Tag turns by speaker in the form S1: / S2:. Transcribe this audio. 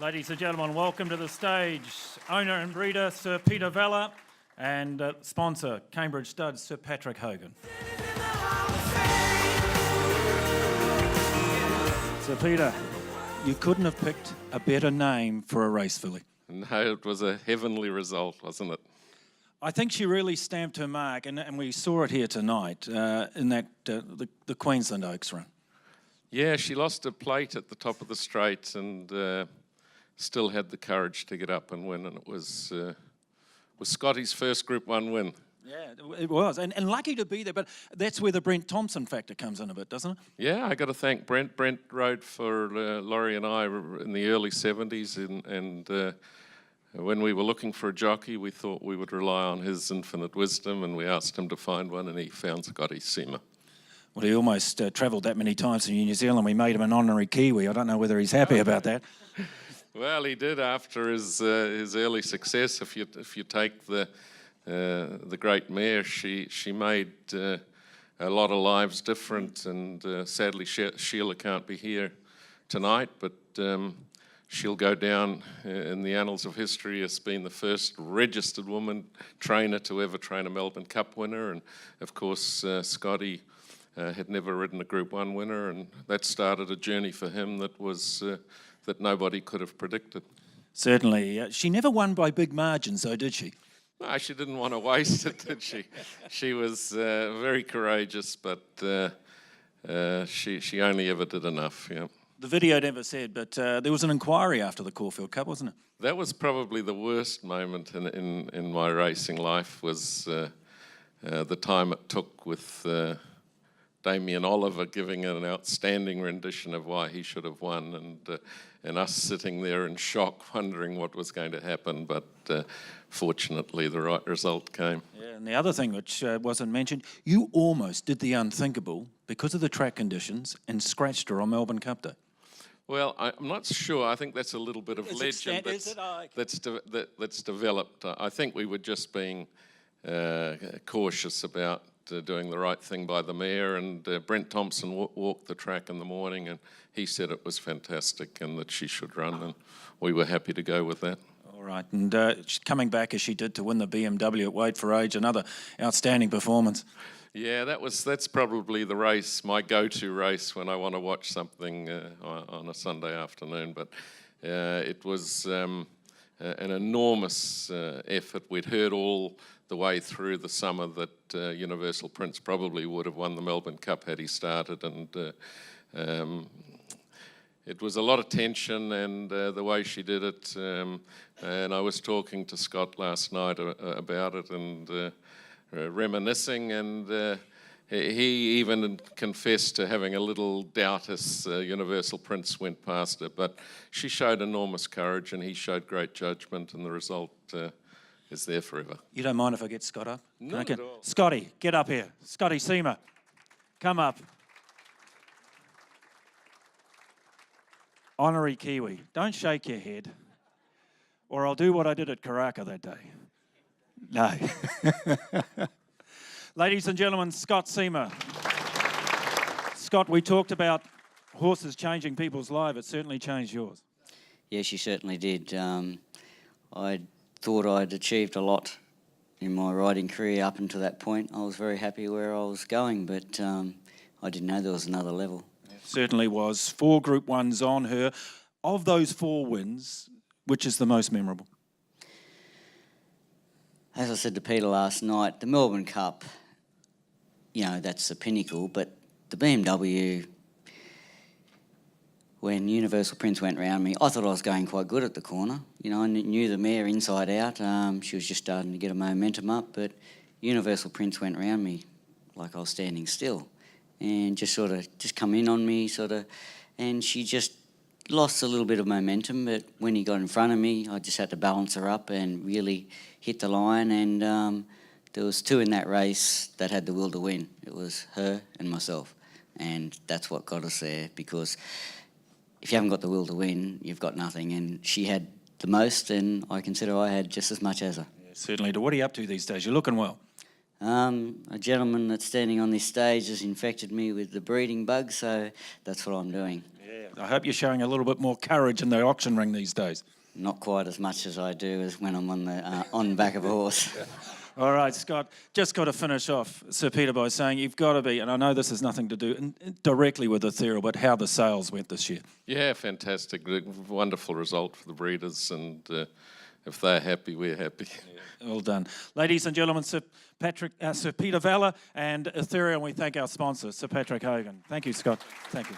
S1: Ladies and gentlemen, welcome to the stage, owner and breeder Sir Peter Vella and sponsor Cambridge Stud Sir Patrick Hogan. Sir Peter, you couldn't have picked a better name for a race filly.
S2: No, it was a heavenly result, wasn't it?
S1: I think she really stamped her mark, and we saw it here tonight in that the Queensland Oaks run.
S2: Yeah, she lost a plate at the top of the straight and still had the courage to get up and win, and it was Scotty's first Group 1 win.
S1: Yeah, it was, and lucky to be there, but that's where the Brent Thompson factor comes in a bit, doesn't it?
S2: Yeah, I got to thank Brent. Brent rode for Laurie and I in the early 70s, and when we were looking for a jockey, we thought we would rely on his infinite wisdom, and we asked him to find one, and he found Scotty Seamer.
S1: Well, he almost travelled that many times to New Zealand. We made him an honorary Kiwi. I don't know whether he's happy about that.
S2: Well, he did after his early success. If you take the great mare, she made a lot of lives different, and sadly Sheila can't be here tonight, but she'll go down in the annals of history as being the first registered woman trainer to ever train a Melbourne Cup winner, and of course Scotty had never ridden a Group 1 winner, and that started a journey for him that was that nobody could have predicted.
S1: Certainly. She never won by big margins, though, did she?
S2: No, she didn't want to waste it, did she? She was very courageous, but she only ever did enough, yeah.
S1: The video never said, but there was an inquiry after the Caulfield Cup, wasn't it?
S2: That was probably the worst moment in my racing life, was the time it took with Damien Oliver giving an outstanding rendition of why he should have won, and us sitting there in shock wondering what was going to happen, but fortunately the right result came.
S1: Yeah, and the other thing which wasn't mentioned, you almost did the unthinkable because of the track conditions and scratched her on Melbourne Cup Day.
S2: Well, I'm not sure. I think that's a little bit of legend that's developed. I think we were just being cautious about doing the right thing by the mare, and Brent Thompson walked the track in the morning, and he said it was fantastic and that she should run, and we were happy to go with that.
S1: All right, and coming back as she did to win the BMW at Weight for Age, another outstanding performance. Yeah,
S2: that's probably the race, my go-to race when I want to watch something on a Sunday afternoon, but it was an enormous effort. We'd heard all the way through the summer that Universal Prince probably would have won the Melbourne Cup had he started, and it was a lot of tension, and the way she did it, and I was talking to Scott last night about it and reminiscing, and he even confessed to having a little doubt as Universal Prince went past her, but she showed enormous courage and he showed great judgment, and the result is there forever.
S1: You don't mind if I get Scott up?
S2: Not at all.
S1: Scotty, get up here. Scotty Seamer, come up. Honorary Kiwi, don't shake your head, or I'll do what I did at Karaka that day. No. Ladies and gentlemen, Scott Seamer. Scott, we talked about horses changing people's lives. It certainly changed yours.
S3: Yeah, she certainly did. I thought I'd achieved a lot in my riding career up until that point. I was very happy where I was going, but I didn't know there was another level.
S1: It certainly was. 4 Group 1s on her. Of those 4 wins, which is the most memorable?
S3: As I said to Peter last night, the Melbourne Cup, you know, that's the pinnacle, but the BMW, when Universal Prince went round me, I thought I was going quite good at the corner. You know, I knew the mare inside out. She was just starting to get a momentum up, but Universal Prince went round me like I was standing still and just come in on me, and she just lost a little bit of momentum, but when he got in front of me, I just had to balance her up and really hit the line, and there was 2 in that race that had the will to win. It was her and myself, and that's what got us there, because if you haven't got the will to win, you've got nothing, and she had the most, and I consider I had just as much as her.
S1: Yeah, certainly. What are you up to these days? You're looking well.
S3: A gentleman that's standing on this stage has infected me with the breeding bug, so that's what I'm doing.
S1: Yeah, I hope you're showing a little bit more courage in the auction ring these days.
S3: Not quite as much as I do as when I'm on the back of a horse.
S1: All right, Scott, just got to finish off, Sir Peter, by saying you've got to be, and I know this has nothing to do directly with Ethereal, but how the sales went this year.
S2: Yeah, fantastic. Wonderful result for the breeders, and if they're happy, we're happy.
S1: Well done. Ladies and gentlemen, Sir Peter Vella and Ethereal, we thank our sponsor, Sir Patrick Hogan. Thank you, Scott. Thank you.